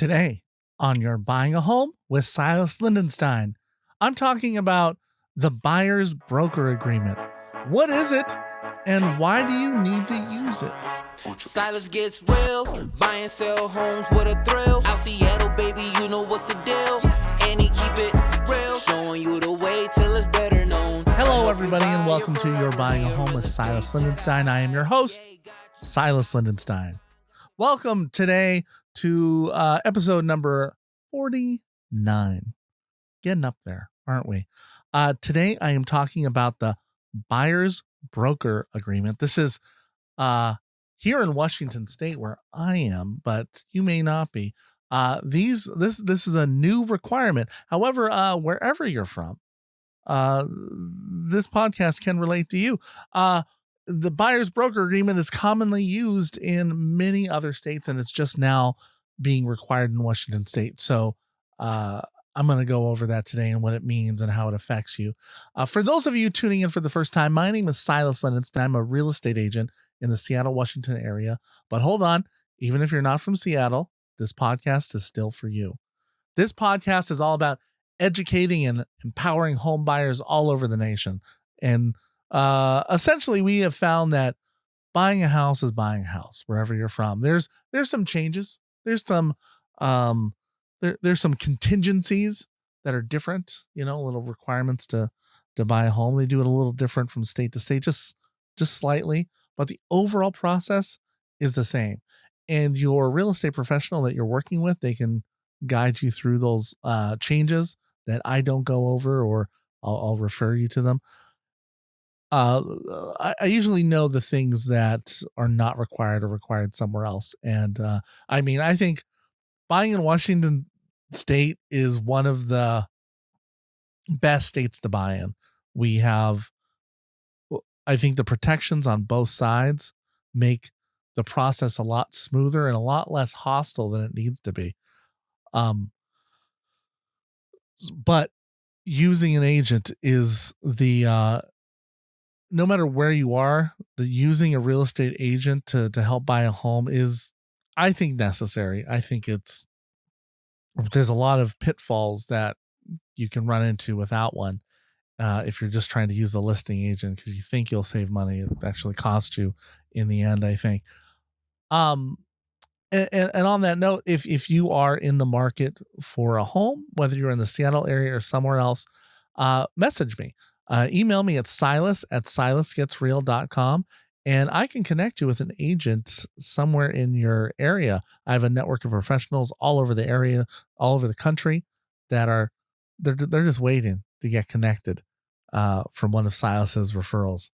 Today, on Your Buying a Home with Silas Lindenstein, I'm talking about the Buyer's Broker Agreement. What is it, and why do you need to use it? Silas gets real, buy and sell homes with a thrill. Out Seattle, baby, you know what's the deal. And he keep it real, showing you the way till it's better known. Hello, everybody, and welcome to Your Buying a Home with Silas Lindenstein. I am your host, Silas Lindenstein. Welcome today to episode number 49. Getting up there, aren't we? Today, I am talking about the Buyer's Broker Agreement. This is here in Washington State where I am, but you may not be. This is a new requirement. However, wherever you're from, this podcast can relate to you. The Buyer's Broker Agreement is commonly used in many other states, and it's just now being required in Washington State. So I'm going to go over that today and what it means and how it affects you. For those of you tuning in for the first time, my name is Silas Lindenstein. I'm a real estate agent in the Seattle, Washington area. But hold on, even if you're not from Seattle, this podcast is still for you. This podcast is all about educating and empowering home buyers all over the nation. And essentially, we have found that buying a house is buying a house wherever you're from. There's some changes. There's some there's some contingencies that are different. You know, little requirements to buy a home. They do it a little different from state to state, just slightly. But the overall process is the same. And your real estate professional that you're working with, they can guide you through those changes that I don't go over, or I'll refer you to them. I usually know the things that are not required or required somewhere else. And I think buying in Washington State is one of the best states to buy in. We have, I think, the protections on both sides make the process a lot smoother and a lot less hostile than it needs to be. But using an agent is no matter where you are, using a real estate agent to help buy a home is, I think, necessary. I think there's a lot of pitfalls that you can run into without one. If you're just trying to use the listing agent because you think you'll save money, it actually costs you in the end, I think. And on that note, if you are in the market for a home, whether you're in the Seattle area or somewhere else, message me. Email me at silas@silasgetsreal.com, and I can connect you with an agent somewhere in your area. I have a network of professionals all over the area, all over the country that they're just waiting to get connected from one of Silas's referrals.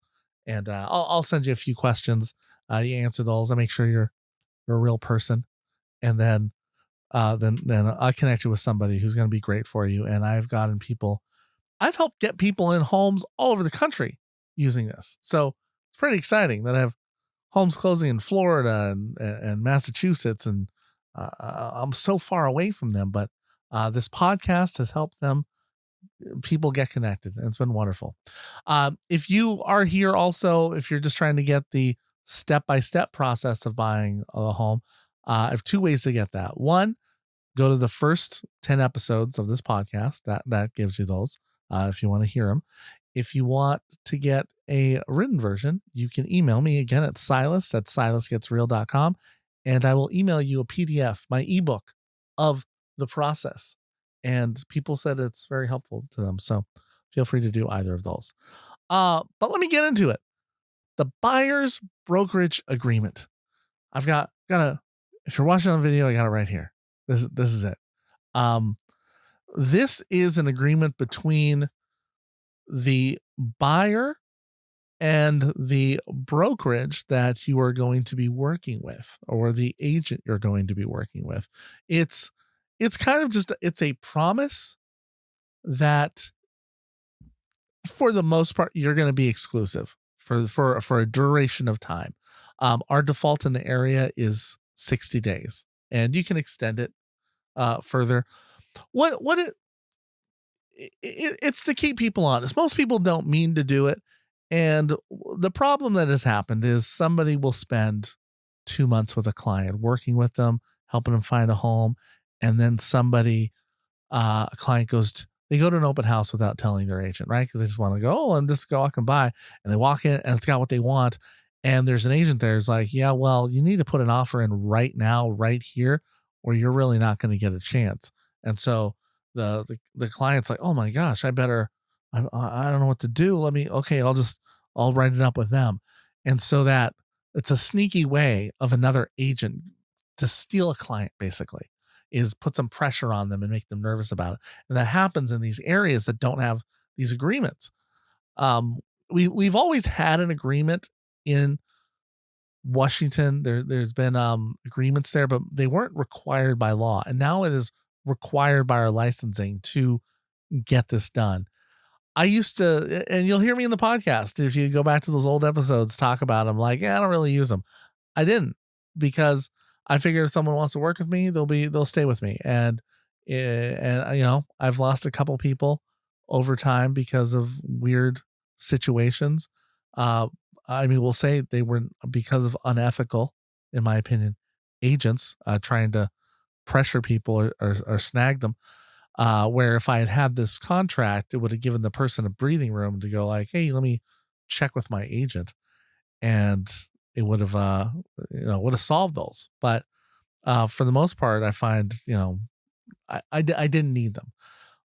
And I'll send you a few questions. You answer those. I make sure you're a real person, and then I'll connect you with somebody who's going to be great for you. And I've helped get people in homes all over the country using this. So it's pretty exciting that I have homes closing in Florida and Massachusetts, and I'm so far away from them. But this podcast has helped people get connected, and it's been wonderful. If you are here also, if you're just trying to get the step-by-step process of buying a home, I have two ways to get that. One, go to the first 10 episodes of this podcast. That gives you those. If you want to hear them. If you want to get a written version, you can email me again at silas@silasgetsreal.com, and I will email you a PDF, my ebook of the process. And people said it's very helpful to them. So feel free to do either of those. But let me get into it. The Buyer's Brokerage Agreement. I've got if you're watching on video, I got it right here. This is it. This is an agreement between the buyer and the brokerage that you are going to be working with, or the agent you're going to be working with. It's kind of it's a promise that for the most part, you're going to be exclusive for a duration of time. Our default in the area is 60 days, and you can extend it further. It's to keep people honest. Most people don't mean to do it. And the problem that has happened is somebody will spend 2 months with a client, working with them, helping them find a home. and then a client they go to an open house without telling their agent, right? Because they just want to go, oh, I'm just walking by, and they walk in and it's got what they want. And there's an agent there who's like, yeah, well, you need to put an offer in right now, right here, or you're really not going to get a chance. And so the client's like, oh my gosh, I don't know what to do. Okay, I'll write it up with them. And so that it's a sneaky way of another agent to steal a client, basically, is put some pressure on them and make them nervous about it. And that happens in these areas that don't have these agreements. Um, we've always had an agreement in Washington. There's been agreements there, but they weren't required by law. And now it is required by our licensing to get this done. I used to, and you'll hear me in the podcast if you go back to those old episodes, talk about them. Like, yeah, I don't really use them. I didn't, because I figured if someone wants to work with me, they'll stay with me. And I've lost a couple people over time because of weird situations. Uh, we'll say they were because of unethical, in my opinion, agents trying to pressure people or snag them. Where if I had this contract, it would have given the person a breathing room to go like, hey, let me check with my agent, and it would have solved those. But for the most part, I find I didn't need them.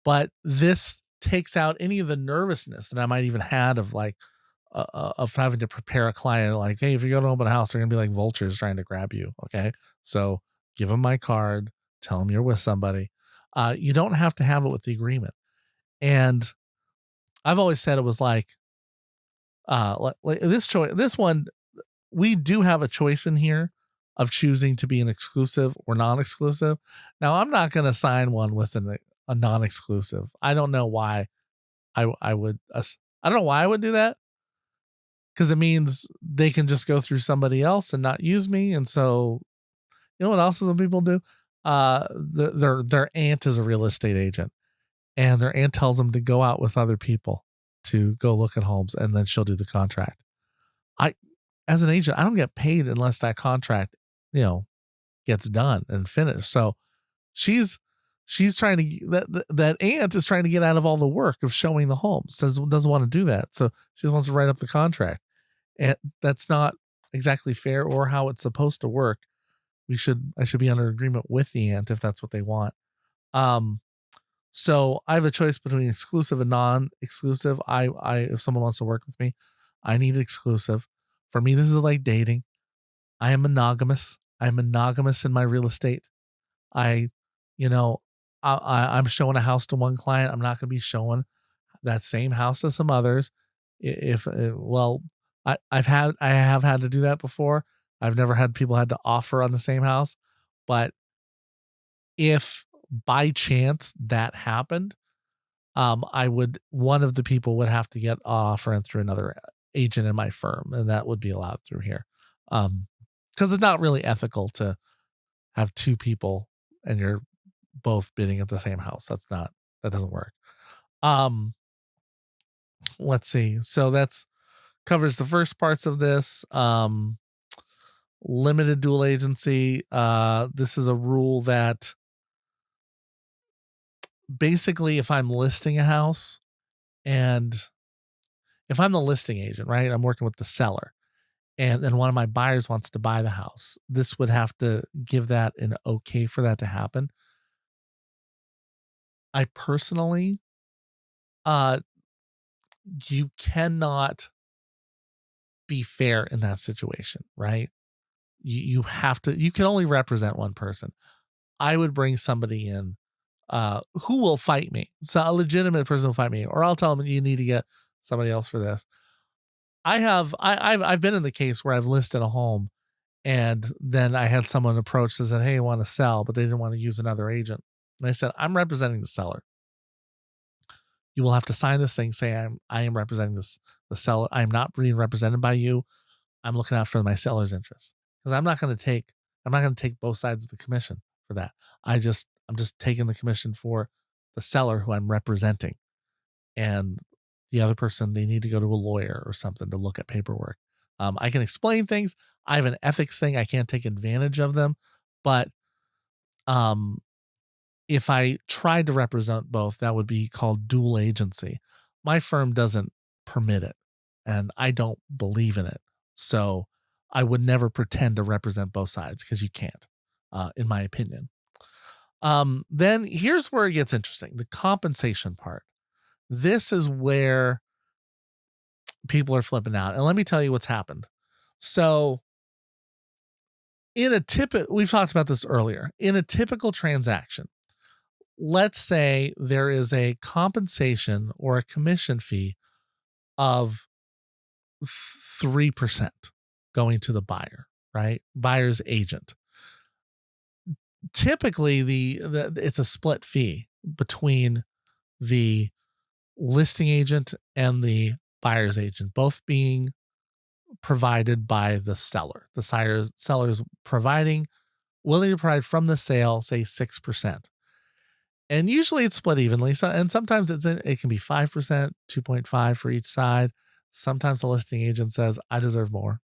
But this takes out any of the nervousness that I might even had of like of having to prepare a client. Like, hey, if you go to an open house, they're gonna be like vultures trying to grab you. Okay, so give them my card, tell them you're with somebody. You don't have to have it with the agreement. And I've always said it was like this choice. This one, we do have a choice in here of choosing to be an exclusive or non-exclusive. Now, I'm not going to sign one with a non-exclusive. I don't know why I would. I don't know why I would do that, because it means they can just go through somebody else and not use me. And so, you know what else some people do? Their aunt is a real estate agent, and their aunt tells them to go out with other people to go look at homes, and then she'll do the contract. As an agent, I don't get paid unless that contract, gets done and finished. So she's trying that aunt is trying to get out of all the work of showing the homes. Doesn't want to do that. So she just wants to write up the contract. And that's not exactly fair or how it's supposed to work. I should be under agreement with the aunt if that's what they want. So I have a choice between exclusive and non-exclusive. If someone wants to work with me, I need exclusive. For me, this is like dating. I am monogamous. I'm monogamous in my real estate. I, you know, I'm showing a house to one client. I'm not going to be showing that same house to some others. I have had to do that before. I've never had people had to offer on the same house, but if by chance that happened, one of the people would have to get offer in through another agent in my firm, and that would be allowed through here. Because it's not really ethical to have two people and you're both bidding at the same house. That doesn't work. Let's see. So that's covers the first parts of this. Limited dual agency. This is a rule that basically if I'm listing a house, and if I'm the listing agent, right, I'm working with the seller, and then one of my buyers wants to buy the house, this would have to give that an okay for that to happen. I personally, you cannot be fair in that situation, right? You have to, you can only represent one person. I would bring somebody in who will fight me. So a legitimate person will fight me, or I'll tell them you need to get somebody else for this. I've been in the case where I've listed a home, and then I had someone approach and said, hey, I want to sell, but they didn't want to use another agent. And I said, I'm representing the seller. You will have to sign this thing, say I am representing the seller. I'm not being represented by you. I'm looking out for my seller's interests, because I'm not going to take both sides of the commission for that. I'm just taking the commission for the seller who I'm representing, and the other person, they need to go to a lawyer or something to look at paperwork. I can explain things. I have an ethics thing. I can't take advantage of them, but If I tried to represent both, that would be called dual agency. My firm doesn't permit it, and I don't believe in it. So I would never pretend to represent both sides because you can't, in my opinion. Then here's where it gets interesting, the compensation part. This is where people are flipping out. And let me tell you what's happened. So we've talked about this earlier. In a typical transaction, let's say there is a compensation or a commission fee of 3% going to the buyer, right? Buyer's agent. Typically it's a split fee between the listing agent and the buyer's agent, both being provided by the seller. The seller's willing to provide from the sale, say 6%. And usually it's split evenly. So, and sometimes it can be 5%, 2.5 for each side. Sometimes the listing agent says, I deserve more.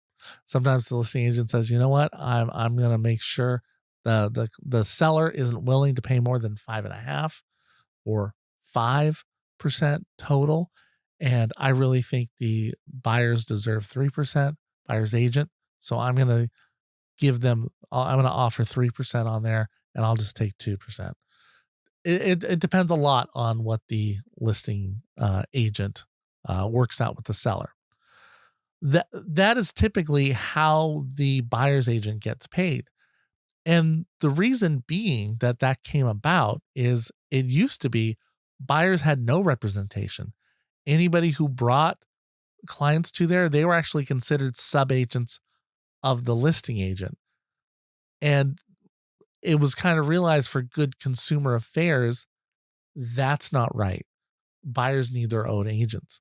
Sometimes the listing agent says, you know what, I'm going to make sure the seller isn't willing to pay more than 5.5 or 5% total. And I really think the buyers deserve 3%, buyer's agent. So I'm going to I'm going to offer 3% on there, and I'll just take 2%. It depends a lot on what the listing agent works out with the seller. That is typically how the buyer's agent gets paid. And the reason being that came about is it used to be buyers had no representation. Anybody who brought clients to there, they were actually considered sub-agents of the listing agent. And it was kind of realized for good consumer affairs, that's not right. Buyers need their own agents.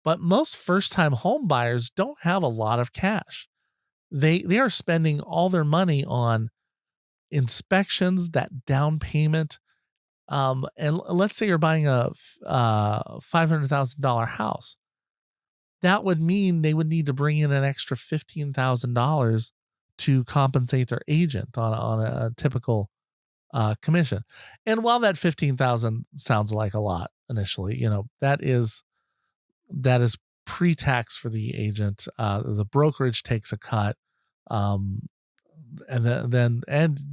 But most first-time home buyers don't have a lot of cash. They are spending all their money on inspections, that down payment. And let's say you're buying a $500,000 house. That would mean they would need to bring in an extra $15,000 to compensate their agent on a typical commission. And while that 15,000 sounds like a lot initially, that is pre-tax for the agent. The brokerage takes a cut. And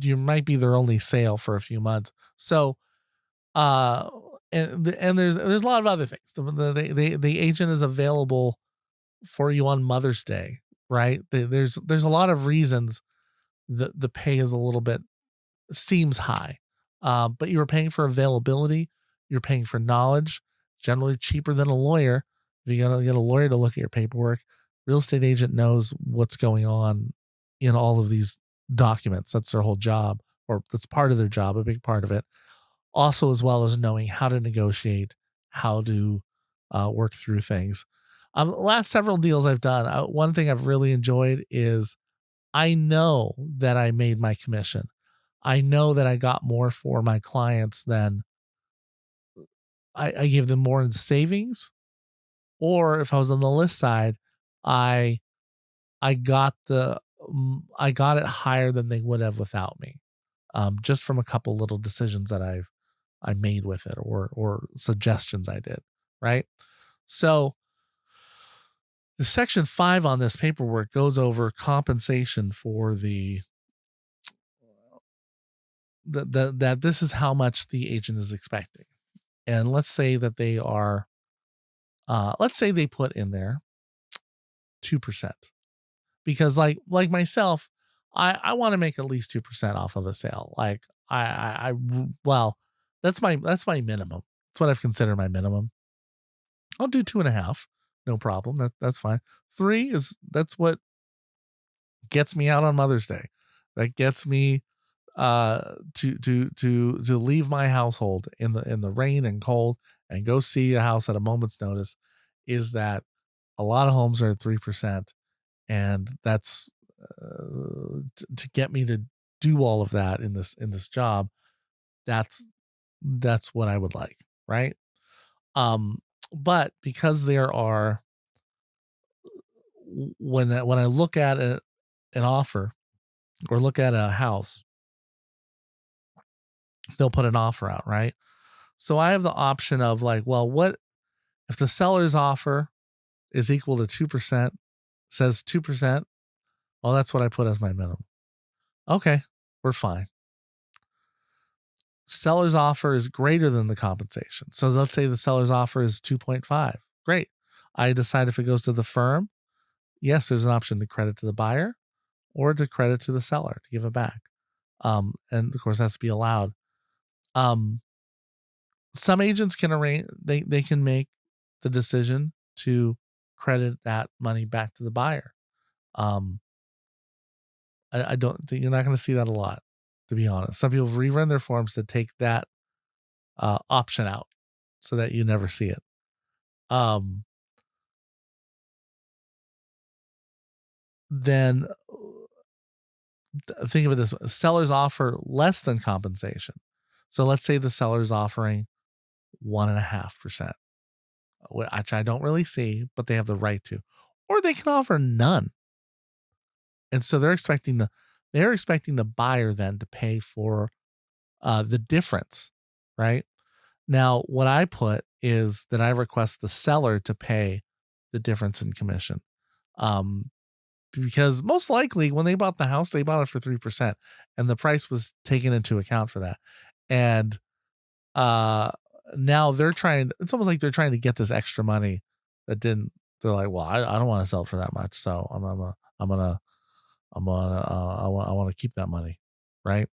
you might be their only sale for a few months. So, and there's a lot of other things. The agent is available for you on Mother's Day, right? There's a lot of reasons that the pay is a little bit seems high, but you were paying for availability. You're paying for knowledge, generally cheaper than a lawyer. If you're gonna get a lawyer to look at your paperwork, real estate agent knows what's going on in all of these documents. That's their whole job, or that's part of their job, a big part of it. Also, as well as knowing how to negotiate, how to work through things. The last several deals I've done, one thing I've really enjoyed is I know that I made my commission. I know that I got more for my clients than I gave them more in savings, or if I was on the list side, I I got I got it higher than they would have without me, just from a couple little decisions that I made with it, or suggestions I did, right? So the section 5 on this paperwork goes over compensation for that this is how much the agent is expecting. And let's say that they are let's say they put in there 2%. Because like myself, I want to make at least 2% off of a sale. Like well, that's my minimum. That's what I've considered my minimum. I'll do 2.5, no problem. That's fine. 3 that's what gets me out on Mother's Day. That gets me to leave my household in the rain and cold and go see a house at a moment's notice. Is that a lot of homes are at 3%, and that's to get me to do all of that in this job. That's what I would like, right? But because there are, when I look at an offer or look at a house, they'll put an offer out, right? So I have the option of like, well, what if the seller's offer is equal to 2%, says 2%? Well, that's what I put as my minimum. Okay, we're fine. Seller's offer is greater than the compensation. So let's say the seller's offer is 2.5. Great. I decide if it goes to the firm. Yes, there's an option to credit to the buyer or to credit to the seller to give it back. And of course, that's to be allowed. Some agents can arrange, they can make the decision to credit that money back to the buyer. I don't think you're not going to see that a lot, to be honest. Some people rerun their forms to take that option out so that you never see it. Then think of it this way: sellers offer less than compensation. So let's say the seller's offering 1.5%, which I don't really see, but they have the right to, or they can offer none. And so they're expecting the buyer then to pay for the difference, right? Now, what I put is that I request the seller to pay the difference in commission. Because most likely when they bought the house, they bought it for 3% and the price was taken into account for that. And now it's almost like they're trying to get this extra money they're like, well, I don't want to sell it for that much. So I want to keep that money. Right.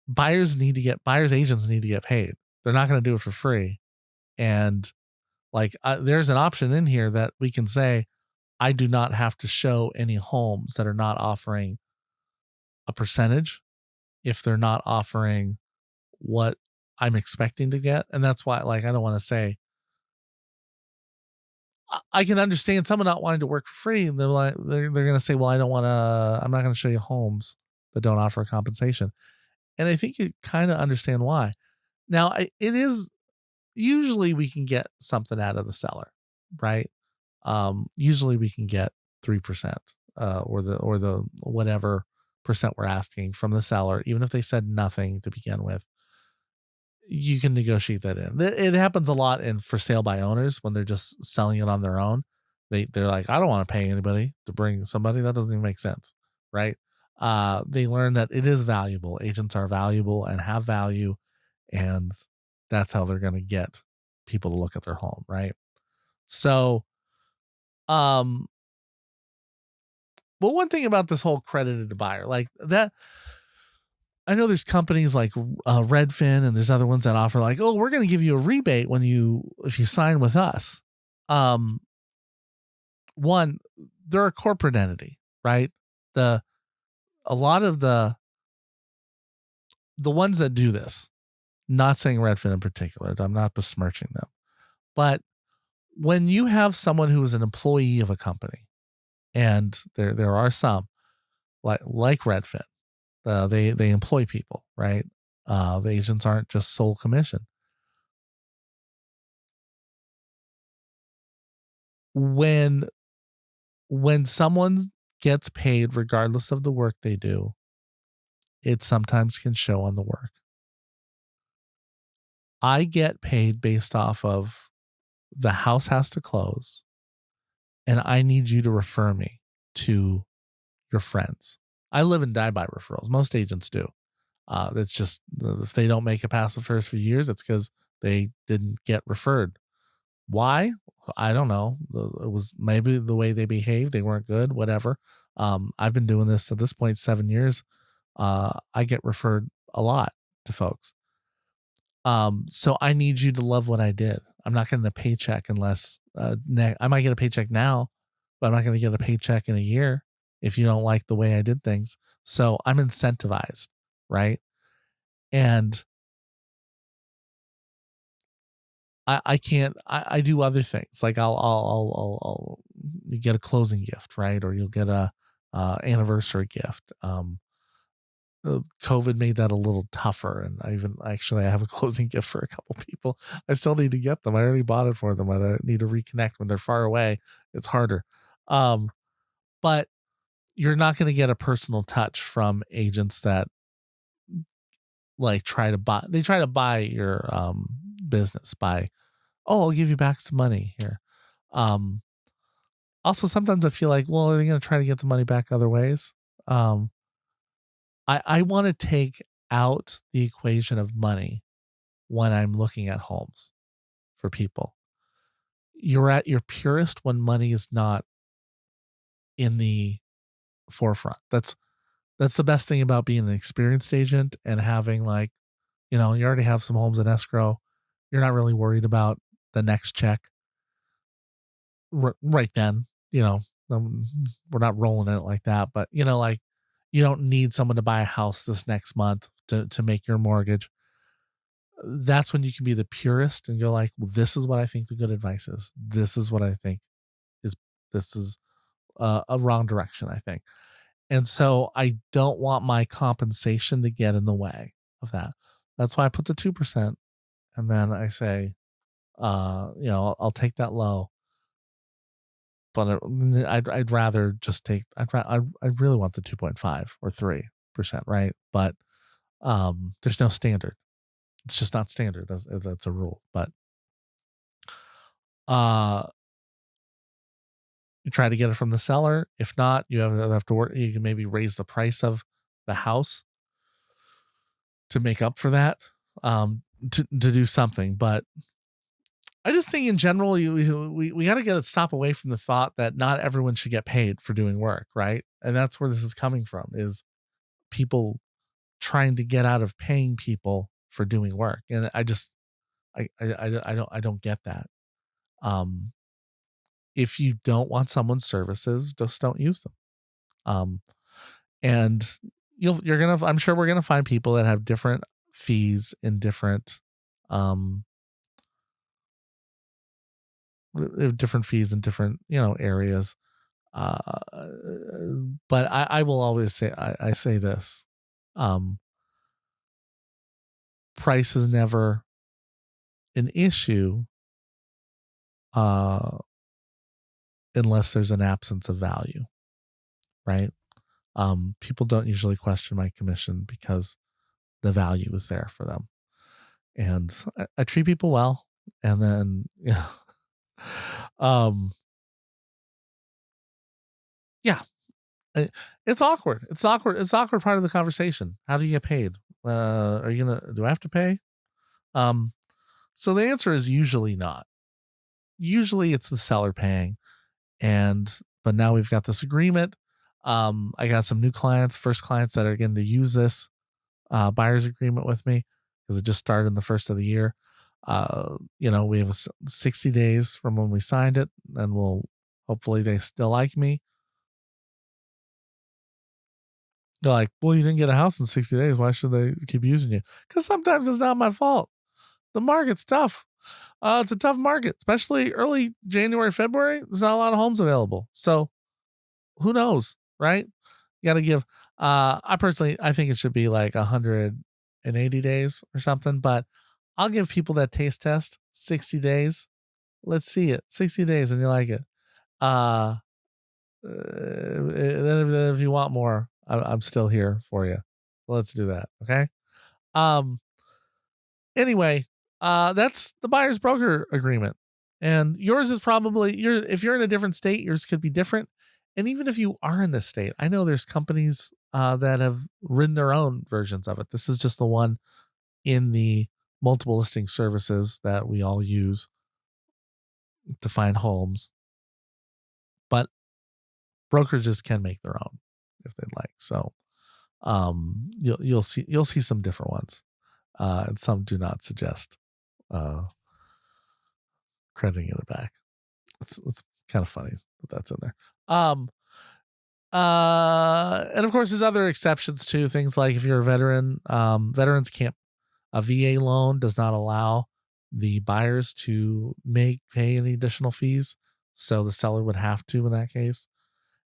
Buyers agents need to get paid. They're not going to do it for free. And like, there's an option in here that we can say, I do not have to show any homes that are not offering a percentage if they're not offering what I'm expecting to get. And that's why, like, I don't want to say, I can understand someone not wanting to work for free. And they're like, they're going to say, well, I'm not going to show you homes that don't offer compensation. And I think you kind of understand why. Now, it is usually we can get something out of the seller, right? Usually we can get 3%, or the whatever percent we're asking from the seller, even if they said nothing to begin with. You can negotiate that in. It happens a lot in for sale by owners when they're just selling it on their own. They're like, I don't want to pay anybody to bring somebody. That doesn't even make sense, right? They learn that it is valuable. Agents are valuable and have value, and that's how they're going to get people to look at their home, right? So, but one thing about this whole credited to buyer, like that, I know there's companies like Redfin, and there's other ones that offer like, oh, we're going to give you a rebate if you sign with us. One, they're a corporate entity, right? A lot of the ones that do this, not saying Redfin in particular, I'm not besmirching them, but when you have someone who is an employee of a company, and there are some like Redfin, they employ people, right? The agents aren't just sole commission. When someone gets paid regardless of the work they do, it sometimes can show on the work. I get paid based off of the house has to close, and I need you to refer me to your friends. I live and die by referrals. Most agents do. It's just if they don't make it past the first few years, it's because they didn't get referred. Why? I don't know. It was maybe the way they behaved. They weren't good, whatever. I've been doing this at this point 7 years. I get referred a lot to folks. So I need you to love what I did. I'm not getting a paycheck unless I might get a paycheck now, but I'm not going to get a paycheck in a year if you don't like the way I did things. So I'm incentivized, right? And I can't. I do other things like I'll you get a closing gift, right? Or you'll get a anniversary gift. COVID made that a little tougher, and I have a closing gift for a couple people. I still need to get them. I already bought it for them. I need to reconnect when they're far away. It's harder. But you're not going to get a personal touch from agents that like try to buy your business by, oh, I'll give you back some money here. Um, Also, sometimes I feel like, well, are they going to try to get the money back other ways? Um, I want to take out the equation of money when I'm looking at homes for people. You're at your purest when money is not in the forefront. That's the best thing about being an experienced agent and having, like, you already have some homes in escrow. You're not really worried about the next check right then. Um, we're not rolling it like that, but like, you don't need someone to buy a house this next month to make your mortgage. That's when you can be the purist and go like, well, this is what I think the good advice is. This is what I think is this is a wrong direction, I think. And so I don't want my compensation to get in the way of that. That's why I put the 2%, and then I say, I'll take that low, but I'd rather just take, I really want the 2.5 or 3%, right? But there's no standard. It's just not standard. That's a rule. But you try to get it from the seller. If not, you have to work. You can maybe raise the price of the house to make up for that, to do something. But I just think in general, we got to stop away from the thought that not everyone should get paid for doing work, right? And that's where this is coming from, is people trying to get out of paying people for doing work. And I don't get that. If you don't want someone's services, just don't use them. And I'm sure we're gonna find people that have different fees in different areas. But I will always say, I say this, price is never an issue, unless there's an absence of value, right? People don't usually question my commission because the value is there for them. And I treat people well. And then, yeah, it's awkward. It's awkward. It's awkward part of the conversation. How do you get paid? Do I have to pay? So the answer is usually not. Usually it's the seller paying. But now we've got this agreement. I got some new clients, first clients that are going to use this buyer's agreement with me, because it just started in the first of the year. We have 60 days from when we signed it, and hopefully they still like me. They're like, well, you didn't get a house in 60 days. Why should they keep using you? Because sometimes it's not my fault. The market's tough. It's a tough market, especially early January, February. There's not a lot of homes available. So who knows, right? You got to give, I think it should be like 180 days or something, but I'll give people that taste test 60 days. Let's see it. 60 days and you like it. Then if you want more, I'm still here for you. Let's do that. Okay. Anyway, that's the buyer's broker agreement, and yours is probably if you're in a different state, yours could be different. And even if you are in this state, I know there's companies that have written their own versions of it. This is just the one in the multiple listing services that we all use to find homes. But brokerages can make their own if they'd like. So you'll see some different ones. And some do not suggest crediting it back. It's kind of funny that that's in there. And of course, there's other exceptions too. Things like if you're a veteran, veterans can't. A VA loan does not allow the buyers to pay any additional fees, so the seller would have to in that case.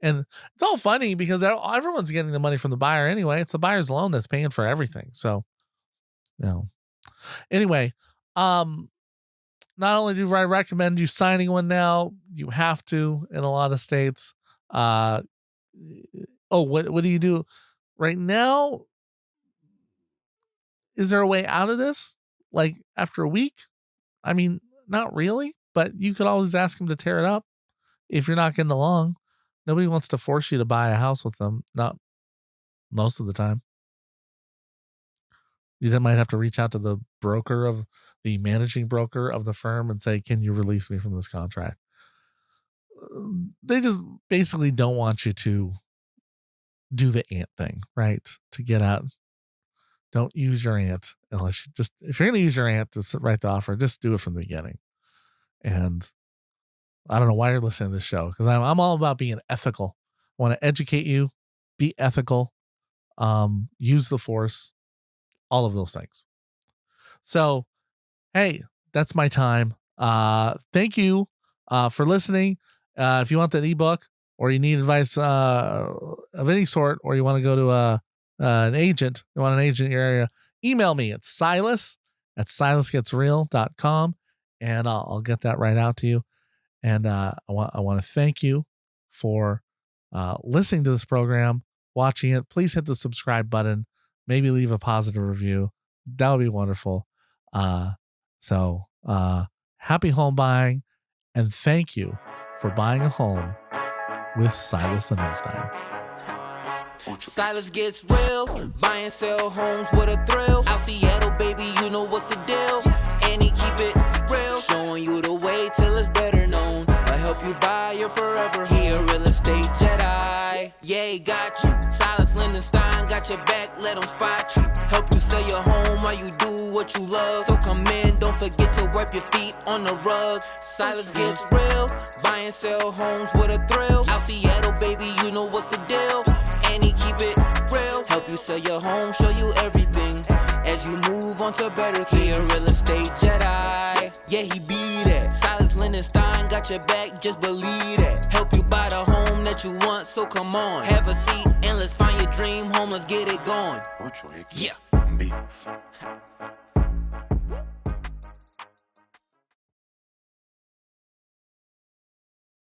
And it's all funny because everyone's getting the money from the buyer anyway. It's the buyer's loan that's paying for everything. So, anyway, not only do I recommend you signing one now, you have to in a lot of states. What do you do right now? is there a way out of this? Like after a week? I mean, not really, but you could always ask him to tear it up if you're not getting along. Nobody wants to force you to buy a house with them. Not most of the time. You then might have to reach out to the managing broker of the firm and say, can you release me from this contract? They just basically don't want you to do the aunt thing, right? To get out. Don't use your aunt unless if you're going to use your aunt to write the offer, just do it from the beginning. And I don't know why you're listening to this show, because I'm all about being ethical. I want to educate you, be ethical, use the force, all of those things. So, hey, that's my time. Thank you for listening. If you want that ebook or you need advice of any sort, or you want to go to an agent, you want an agent in your area, email me at silas@silasgetsreal.com, and I'll get that right out to you. And I want to thank you for listening to this program, watching it. Please hit the subscribe button. Maybe leave a positive review. That would be wonderful. So happy home buying, and thank you for buying a home with Silas Lindenstein. Silas gets real, buy and sell homes with a thrill. Out Seattle, baby, you know what's the deal. And he keep it real, showing you the way till it's better known. I help you buy your forever. He a real estate Jedi. Yeah, he got you. Silas Lindenstein got your back, let him spot you. Help you sell your home while you do what you love. So come in, don't forget to wipe your feet on the rug. Silas gets real, buy and sell homes with a thrill. Out Seattle, baby, you know what's the deal. And he keep it real, help you sell your home, show you everything as you move on to better things. He a real estate Jedi, yeah, he be that. Silas Lindenstein got your back, just believe that. Help you buy the home that you want, so come on, have a seat and let's find your dream home, let's get it going. Yeah.